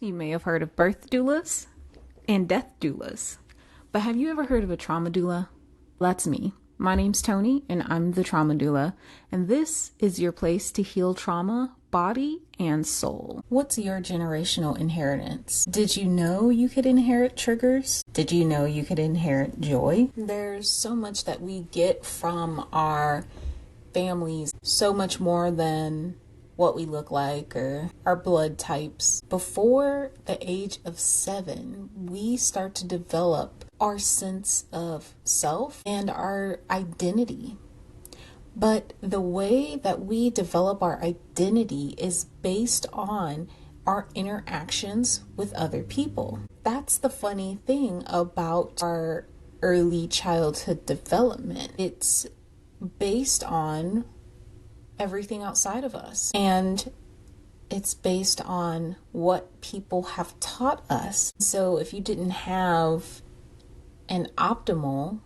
You may have heard of birth doulas and death doulas, but have you ever heard of a trauma doula? That's me. My name's Toni, and I'm the trauma doula, and this is your place to heal trauma, body, and soul. What's your generational inheritance? Did you know you could inherit triggers? Did you know you could inherit joy? There's so much that we get from our families, so much more than what we look like or our blood types. Before the age of 7, we start to develop our sense of self and our identity. But the way that we develop our identity is based on our interactions with other people. That's the funny thing about our early childhood development. It's based on everything outside of us, and it's based on what people have taught us. So if you didn't have an optimal,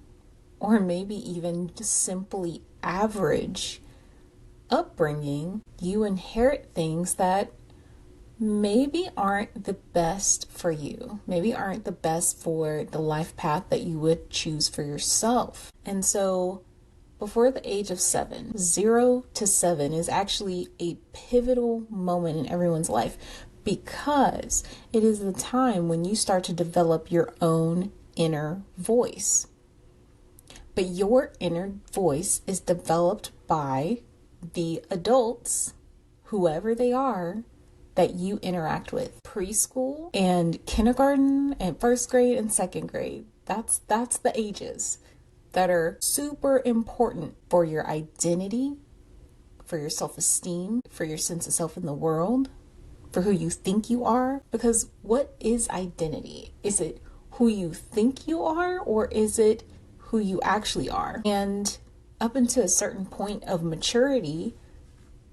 or maybe even just simply average upbringing, you inherit things that maybe aren't the best for you, maybe aren't the best for the life path that you would choose for yourself. And so before the age of 7, 0 to 7 is actually a pivotal moment in everyone's life, because it is the time when you start to develop your own inner voice. But your inner voice is developed by the adults, whoever they are, that you interact with. Preschool and kindergarten and first grade and second grade. That's the ages that are super important for your identity, for your self-esteem, for your sense of self in the world, for who you think you are. Because what is identity? Is it who you think you are, or is it who you actually are? And up until a certain point of maturity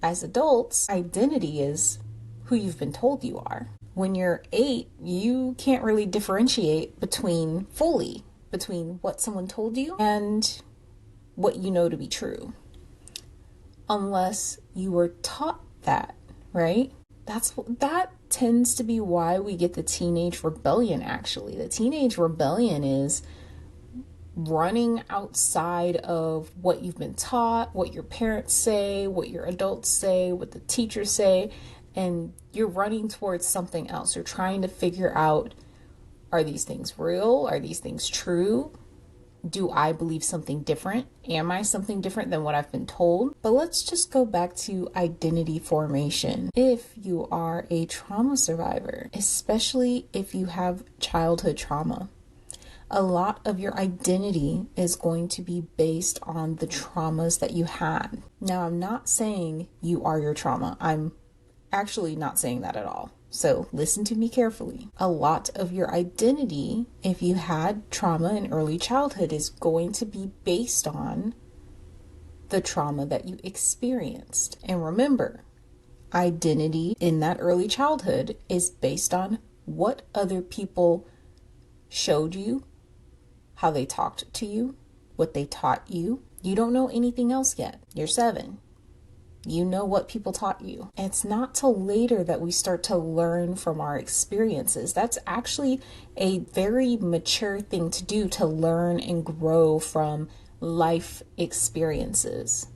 as adults, identity is who you've been told you are. When you're 8, you can't really differentiate between what someone told you and what you know to be true, unless you were taught that, right? That tends to be why we get the teenage rebellion. Actually, the teenage rebellion is running outside of what you've been taught, what your parents say, what your adults say, what the teachers say, and you're running towards something else. You're trying to figure out, are these things real? Are these things true? Do I believe something different? Am I something different than what I've been told? But let's just go back to identity formation. If you are a trauma survivor, especially if you have childhood trauma, a lot of your identity is going to be based on the traumas that you had. Now, I'm not saying you are your trauma. I'm actually not saying that at all. So listen to me carefully. A lot of your identity, if you had trauma in early childhood, is going to be based on the trauma that you experienced. And remember, identity in that early childhood is based on what other people showed you, how they talked to you, what they taught you. You don't know anything else yet. You're 7. You know what people taught you. And it's not till later that we start to learn from our experiences. That's actually a very mature thing to do, to learn and grow from life experiences.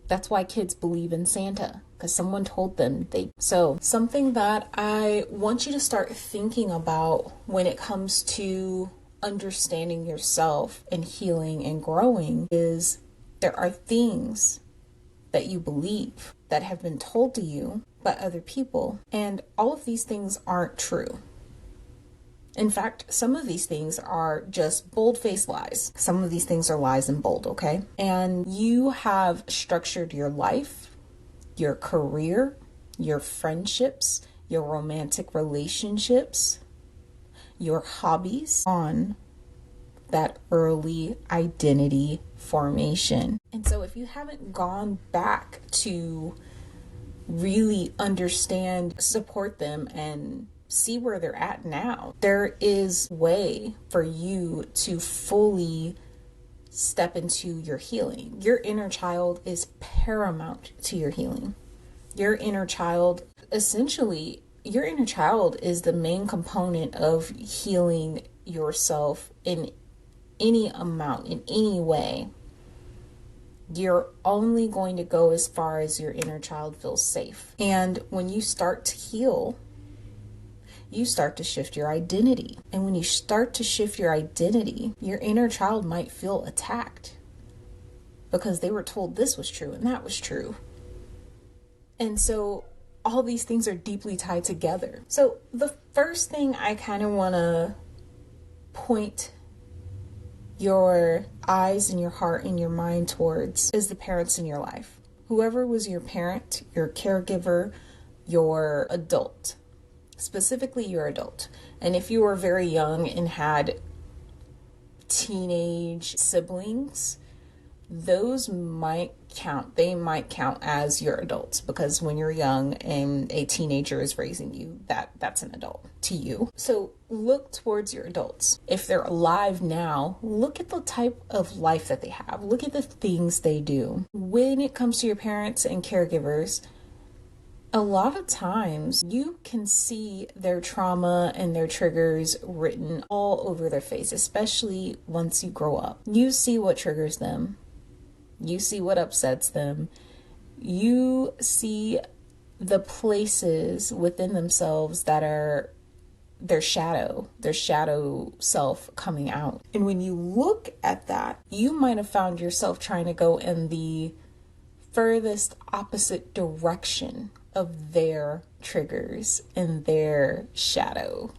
That's why kids believe in Santa, because someone told them So something that I want you to start thinking about when it comes to understanding yourself and healing and growing is there are things that you believe that have been told to you by other people, and all of these things aren't true. In fact, some of these things are just bold-faced lies. Some of these things are lies in bold, okay? And you have structured your life, your career, your friendships, your romantic relationships, your hobbies on that early identity formation. And so if you haven't gone back to really understand, support them, and see where they're at now, there is a way for you to fully step into your healing. Your inner child is paramount to your healing. Your inner child essentially your inner child is the main component of healing yourself in any amount, in any way. You're only going to go as far as your inner child feels safe. And when you start to heal, you start to shift your identity. And when you start to shift your identity, your inner child might feel attacked because they were told this was true and that was true. And so all these things are deeply tied together. So the first thing I kind of want to point your eyes and your heart and your mind towards is the parents in your life. Whoever was your parent, your caregiver, your adult, specifically your adult. And if you were very young and had teenage siblings, those might count. They might count as your adults, because when you're young and a teenager is raising you, that's an adult to you. So look towards your adults. If they're alive now, look at the type of life that they have. Look at the things they do. When it comes to your parents and caregivers, a lot of times you can see their trauma and their triggers written all over their face, especially once you grow up. You see what triggers them. You see what upsets them. You see the places within themselves that are their shadow self coming out. And when you look at that, you might have found yourself trying to go in the furthest opposite direction of their triggers and their shadow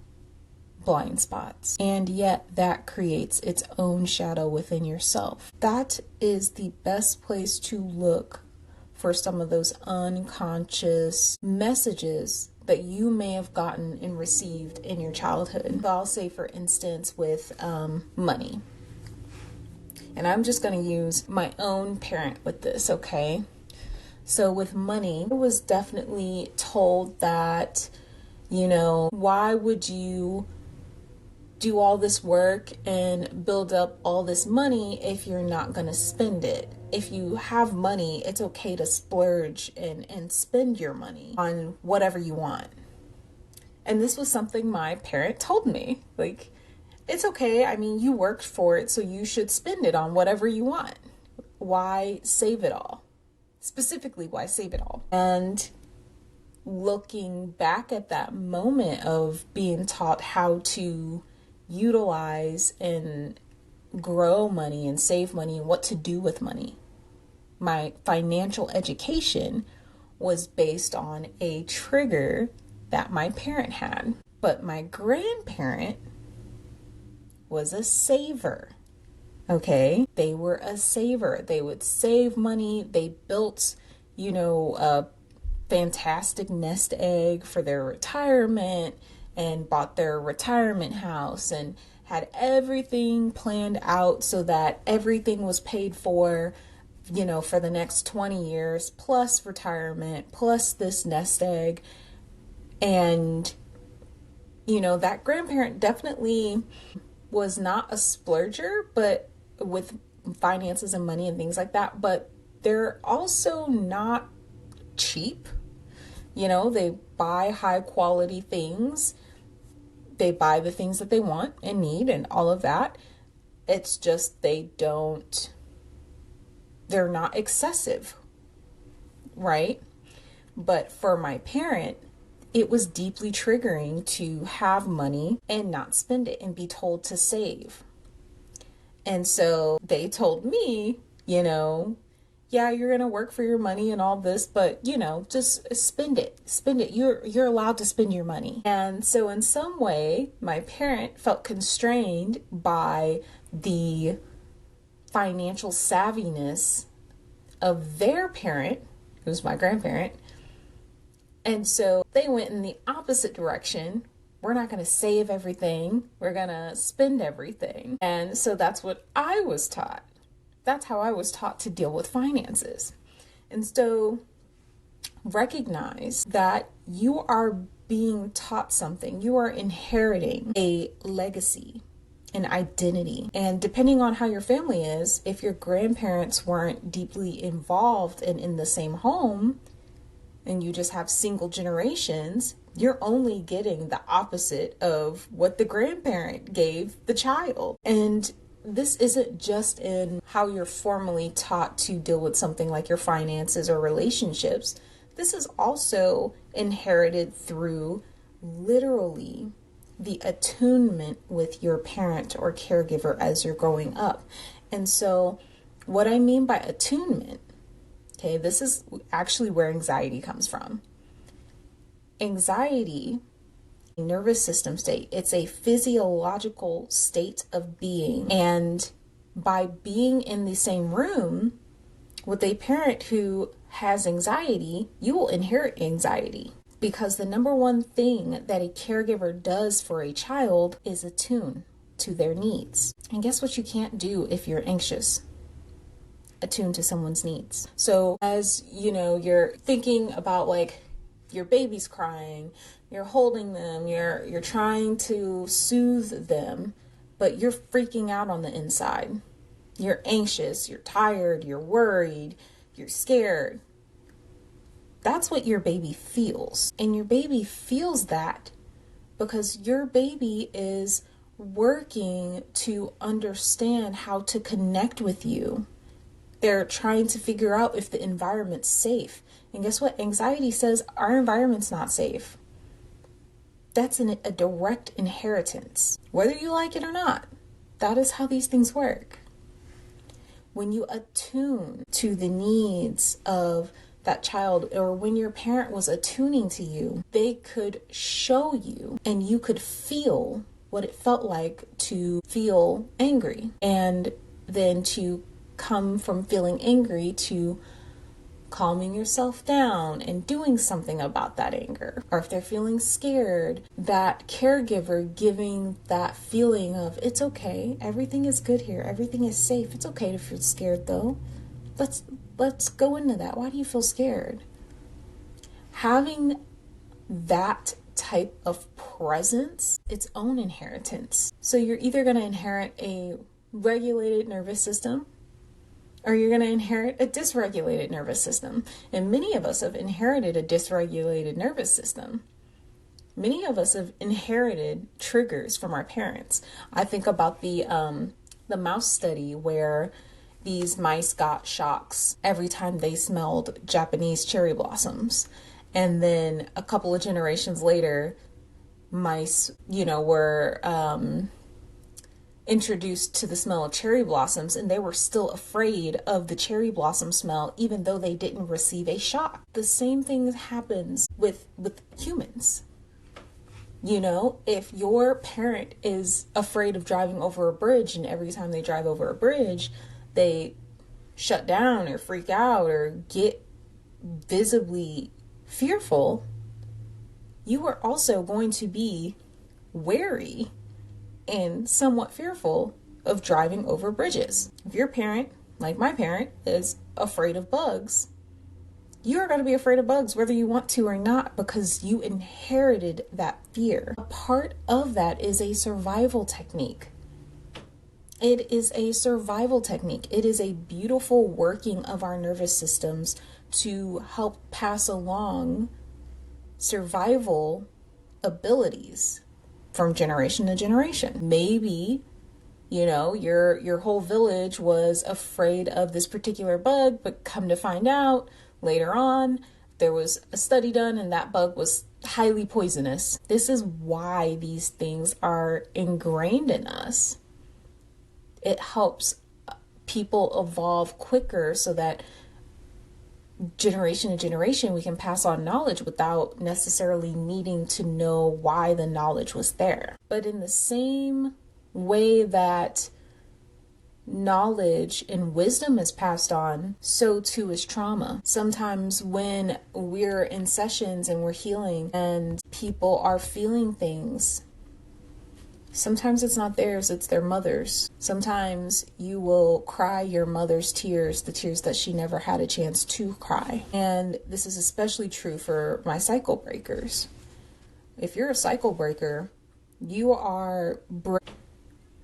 blind spots. And yet that creates its own shadow within yourself. That is the best place to look for some of those unconscious messages that you may have gotten and received in your childhood. So I'll say, for instance, with money. And I'm just going to use my own parent with this, okay? So with money, I was definitely told that, why would you do all this work and build up all this money if you're not going to spend it? If you have money, it's okay to splurge and spend your money on whatever you want. And this was something my parent told me. Like, it's okay. I mean, you worked for it, so you should spend it on whatever you want. Why save it all? Specifically, why save it all? And looking back at that moment of being taught how to utilize and grow money and save money and what to do with money, my financial education was based on a trigger that my parent had. But my grandparent was a saver. Okay, they were a saver. They would save money. They built, a fantastic nest egg for their retirement and bought their retirement house and had everything planned out so that everything was paid for, for the next 20 years, plus retirement, plus this nest egg. And, that grandparent definitely was not a splurger, but with finances and money and things like that, but they're also not cheap. They buy high quality things. They buy the things that they want and need and all of that. It's just they're not excessive, right? But for my parent, it was deeply triggering to have money and not spend it and be told to save. And so they told me, yeah, you're going to work for your money and all this, but, just spend it. Spend it. You're allowed to spend your money. And so in some way, my parent felt constrained by the financial savviness of their parent, who's my grandparent. And so they went in the opposite direction. We're not going to save everything. We're going to spend everything. And so that's what I was taught. That's how I was taught to deal with finances. And so recognize that you are being taught something. You are inheriting a legacy, an identity. And depending on how your family is, if your grandparents weren't deeply involved and in the same home, and you just have single generations, you're only getting the opposite of what the grandparent gave the child. And this isn't just in how you're formally taught to deal with something like your finances or relationships. This is also inherited through literally the attunement with your parent or caregiver as you're growing up. And so what I mean by attunement, okay, this is actually where anxiety comes from. Anxiety, a nervous system state, it's a physiological state of being. And by being in the same room with a parent who has anxiety, you will inherit anxiety. Because the number one thing that a caregiver does for a child is attune to their needs. And guess what you can't do if you're anxious? Attune to someone's needs. So as you know, you're thinking about like your baby's crying, you're holding them, you're trying to soothe them, but you're freaking out on the inside. You're anxious, you're tired, you're worried, you're scared. That's what your baby feels. And your baby feels that because your baby is working to understand how to connect with you. They're trying to figure out if the environment's safe. And guess what? Anxiety says our environment's not safe. That's a direct inheritance, whether you like it or not. That is how these things work. When you attune to the needs of that child, or when your parent was attuning to you, they could show you and you could feel what it felt like to feel angry, and then to come from feeling angry to calming yourself down and doing something about that anger. Or if they're feeling scared, that caregiver giving that feeling of, it's okay, everything is good here, everything is safe, it's okay to feel scared though. Let's go into that. Why do you feel scared? Having that type of presence, its own inheritance. So you're either going to inherit a regulated nervous system, or you're going to inherit a dysregulated nervous system. And many of us have inherited a dysregulated nervous system. Many of us have inherited triggers from our parents. I think about the mouse study where these mice got shocks every time they smelled Japanese cherry blossoms. And then a couple of generations later, mice, were introduced to the smell of cherry blossoms, and they were still afraid of the cherry blossom smell, even though they didn't receive a shock. The same thing happens with humans. If your parent is afraid of driving over a bridge, and every time they drive over a bridge, they shut down or freak out or get visibly fearful, you are also going to be wary and somewhat fearful of driving over bridges. If your parent, like my parent, is afraid of bugs, you are going to be afraid of bugs whether you want to or not, because you inherited that fear. A part of that is a survival technique. It is a survival technique. It is a beautiful working of our nervous systems to help pass along survival abilities from generation to generation. Maybe, your whole village was afraid of this particular bug, but come to find out later on, there was a study done and that bug was highly poisonous. This is why these things are ingrained in us. It helps people evolve quicker so that generation to generation we can pass on knowledge without necessarily needing to know why the knowledge was there. But in the same way that knowledge and wisdom is passed on, so too is trauma. Sometimes when we're in sessions and we're healing and people are feeling things, sometimes it's not theirs, it's their mother's. Sometimes you will cry your mother's tears, the tears that she never had a chance to cry. And this is especially true for my cycle breakers. If you're a cycle breaker, you are breaking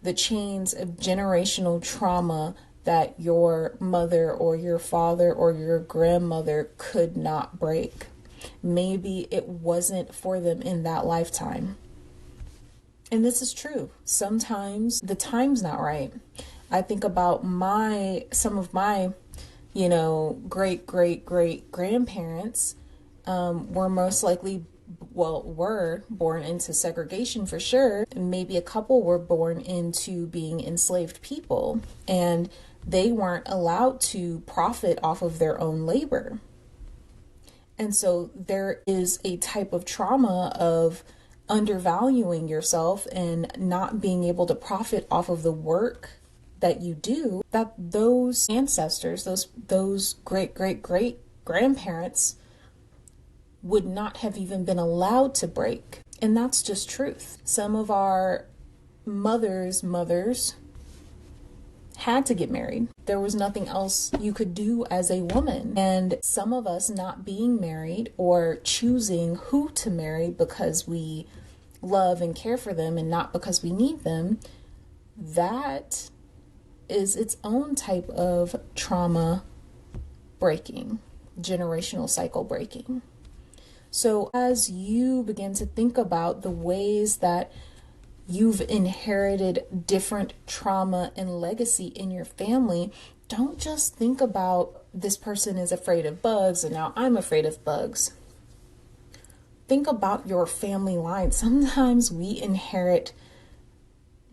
the chains of generational trauma that your mother or your father or your grandmother could not break. Maybe it wasn't for them in that lifetime. And this is true. Sometimes the time's not right. I think about some of my, great grandparents were most likely, were born into segregation for sure. Maybe a couple were born into being enslaved people, and they weren't allowed to profit off of their own labor. And so there is a type of trauma of undervaluing yourself and not being able to profit off of the work that you do, that those ancestors, those great grandparents would not have even been allowed to break. And that's just truth. Some of our mothers had to get married. There was nothing else you could do as a woman. And some of us not being married or choosing who to marry because we love and care for them and not because we need them, that is its own type of trauma breaking, generational cycle breaking. So as you begin to think about the ways that you've inherited different trauma and legacy in your family, don't just think about this person is afraid of bugs and now I'm afraid of bugs. Think about your family line. Sometimes we inherit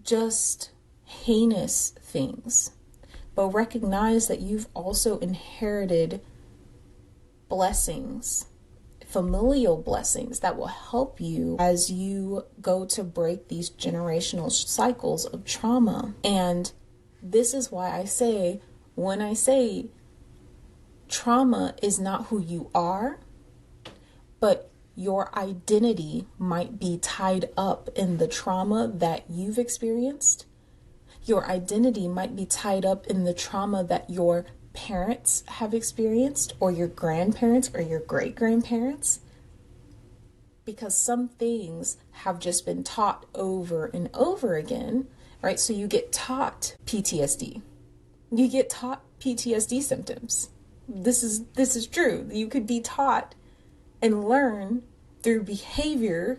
just heinous things, but recognize that you've also inherited blessings, familial blessings that will help you as you go to break these generational cycles of trauma. And this is why when I say trauma is not who you are, but your identity might be tied up in the trauma that you've experienced. Your identity might be tied up in the trauma that your parents have experienced, or your grandparents or your great grandparents, because some things have just been taught over and over again, right? So you get taught PTSD. You get taught PTSD symptoms. This is true. You could be taught and learn through behavior,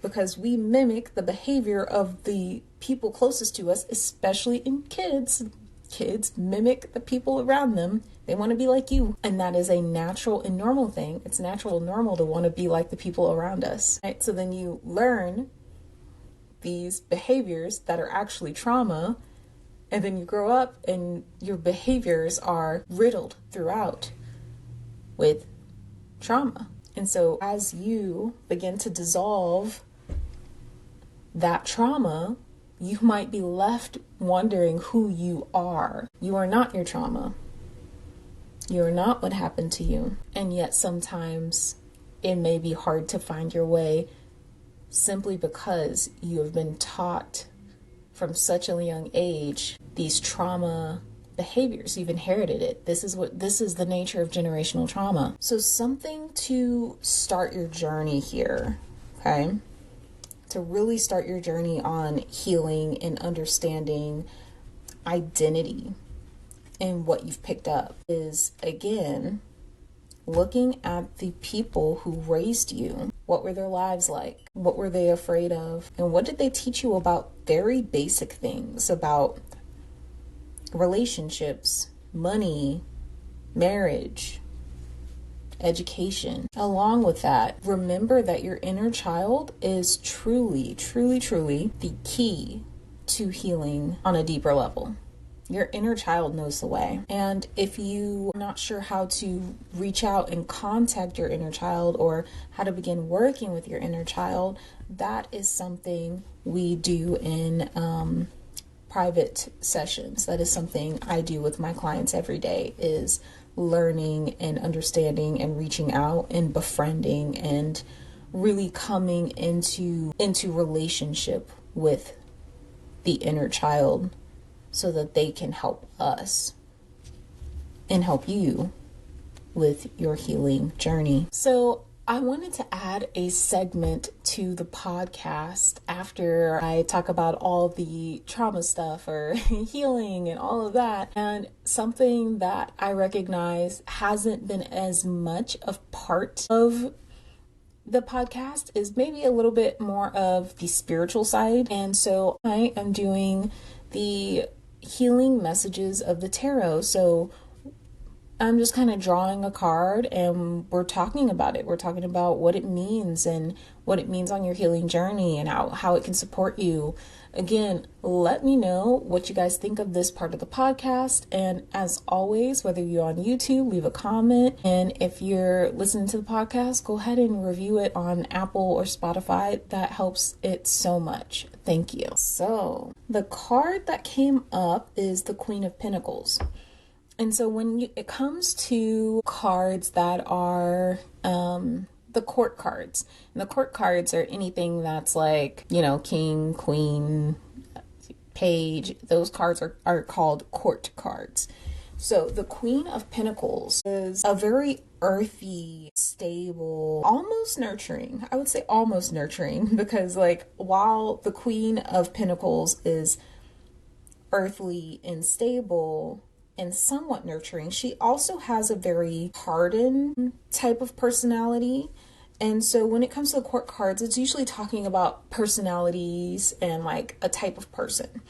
because we mimic the behavior of the people closest to us, especially in kids. Kids mimic the people around them. They want to be like you. And that is a natural and normal thing. It's natural and normal to want to be like the people around us, right? So then you learn these behaviors that are actually trauma, and then you grow up and your behaviors are riddled throughout with trauma. And so as you begin to dissolve that trauma, you might be left wondering who you are. You are not your trauma. You are not what happened to you. And yet sometimes it may be hard to find your way simply because you have been taught from such a young age these trauma behaviors. You've inherited it. This is the nature of generational trauma. So something to start your journey here, okay? To really start your journey on healing and understanding identity and what you've picked up is, again, looking at the people who raised you. What were their lives like? What were they afraid of? And what did they teach you about very basic things, about relationships, money, marriage, education? Along with that, remember that your inner child is truly the key to healing on a deeper level. Your inner child knows the way. And if you're not sure how to reach out and contact your inner child or how to begin working with your inner child, that is something we do in private sessions. That is something I do with my clients every day, is learning and understanding and reaching out and befriending and really coming into relationship with the inner child so that they can help us and help you with your healing journey. So I wanted to add a segment to the podcast after I talk about all the trauma stuff or healing and all of that. And something that I recognize hasn't been as much of part of the podcast is maybe a little bit more of the spiritual side. And so I am doing the healing messages of the tarot. So I'm just kind of drawing a card and we're talking about it. We're talking about what it means and what it means on your healing journey and how it can support you. Again, let me know what you guys think of this part of the podcast. And as always, whether you're on YouTube, leave a comment. And if you're listening to the podcast, go ahead and review it on Apple or Spotify. That helps it so much. Thank you. So the card that came up is the Queen of Pentacles. And so when it comes to cards that are the court cards, and the court cards are anything that's like, king, queen, page, those cards are called court cards. So the Queen of Pentacles is a very earthy, stable, almost nurturing. I would say almost nurturing because while the Queen of Pentacles is earthly and stable and somewhat nurturing, she also has a very hardened type of personality. And so when it comes to the court cards, it's usually talking about personalities and a type of person.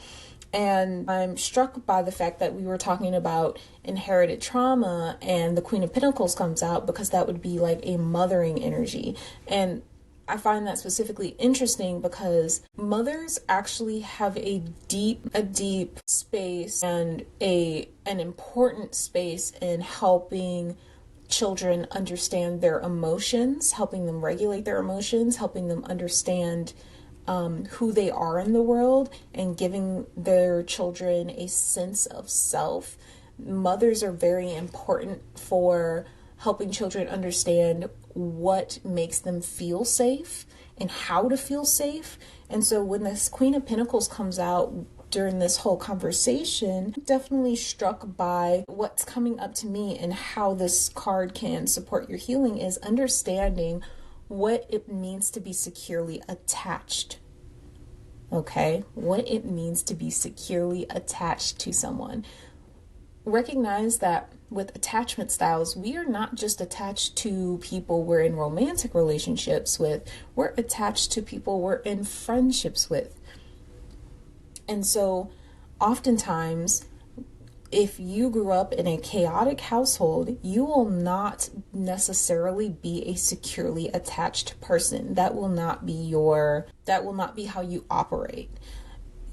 And I'm struck by the fact that we were talking about inherited trauma and the Queen of Pentacles comes out because that would be like a mothering energy. And I find that specifically interesting because mothers actually have a deep space and an important space in helping children understand their emotions, helping them regulate their emotions, helping them understand who they are in the world, and giving their children a sense of self. Mothers are very important for helping children understand what makes them feel safe and how to feel safe. And so when this Queen of Pentacles comes out during this whole conversation, I'm definitely struck by what's coming up to me and how this card can support your healing is understanding what it means to be securely attached. Okay? What it means to be securely attached to someone. Recognize that with attachment styles, we are not just attached to people we're in romantic relationships with, we're attached to people we're in friendships with. And so oftentimes, if you grew up in a chaotic household, you will not necessarily be a securely attached person. That will not be how you operate.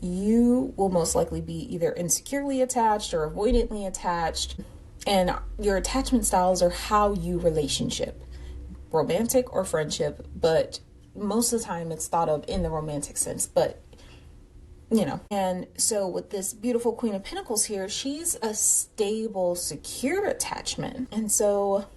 You will most likely be either insecurely attached or avoidantly attached. And your attachment styles are how you relationship, romantic or friendship, but most of the time it's thought of in the romantic sense, but and so with this beautiful Queen of Pentacles here, she's a stable, secure attachment. And so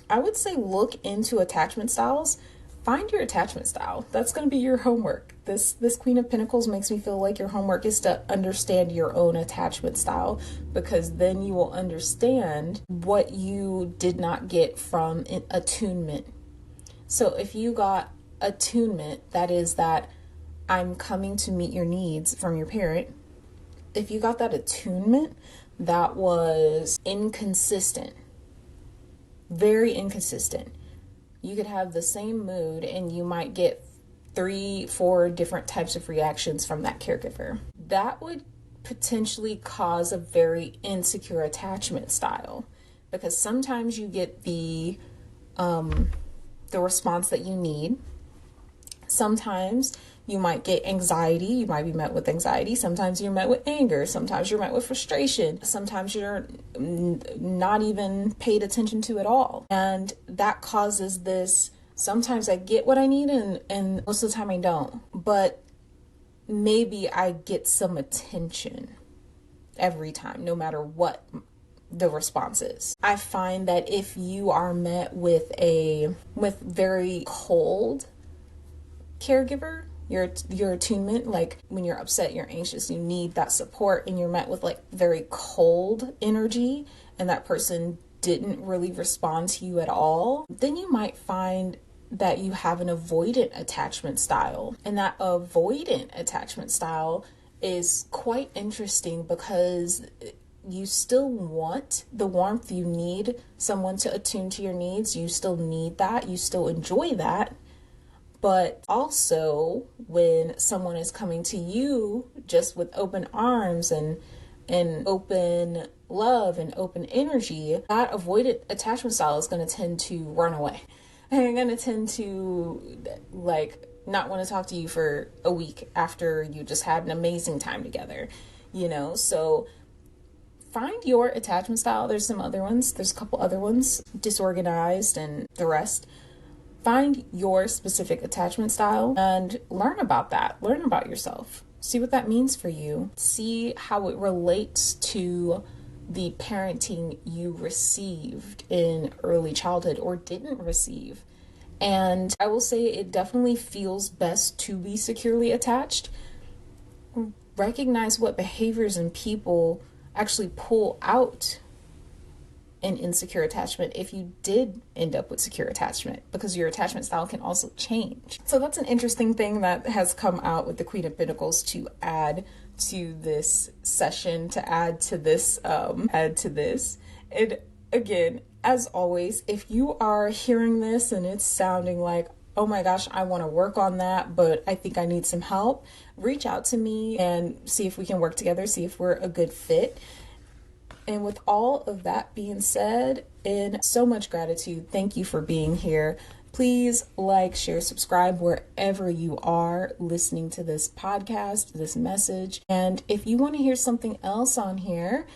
I would say look into attachment styles. Find your attachment style. That's going to be your homework. This Queen of Pentacles makes me feel like your homework is to understand your own attachment style, because then you will understand what you did not get from attunement. So if you got attunement, that is that I'm coming to meet your needs from your parent. If you got that attunement, that was inconsistent, very inconsistent. You could have the same mood and you might get 3-4 different types of reactions from that caregiver. That would potentially cause a very insecure attachment style, because sometimes you get the response that you need. Sometimes you might get anxiety. You might be met with anxiety. Sometimes you're met with anger. Sometimes you're met with frustration. Sometimes you're not even paid attention to at all. And that causes this, sometimes I get what I need and most of the time I don't. But maybe I get some attention every time, no matter what the response is. I find that if you are met with very cold caregiver, your attunement, like when you're upset, you're anxious, you need that support, and you're met with very cold energy, and that person didn't really respond to you at all, then you might find that you have an avoidant attachment style. And that avoidant attachment style is quite interesting because you still want the warmth, you need someone to attune to your needs, you still need that, you still enjoy that. But also when someone is coming to you just with open arms and open love and open energy, that avoidant attachment style is going to tend to run away. And you're going to tend to not want to talk to you for a week after you just had an amazing time together, So find your attachment style. There's some other ones. There's a couple other ones, disorganized and the rest. Find your specific attachment style and learn about that. Learn about yourself. See what that means for you. See how it relates to the parenting you received in early childhood or didn't receive. And I will say it definitely feels best to be securely attached. Recognize what behaviors and people actually pull out an insecure attachment if you did end up with secure attachment, because your attachment style can also change. So that's an interesting thing that has come out with the Queen of Pentacles to add to this session, to add to this. And again, as always, if you are hearing this and it's sounding like, oh my gosh, I want to work on that, but I think I need some help, reach out to me and see if we can work together, see if we're a good fit. And with all of that being said, in so much gratitude, thank you for being here. Please like, share, subscribe wherever you are listening to this podcast, this message. And if you want to hear something else on here,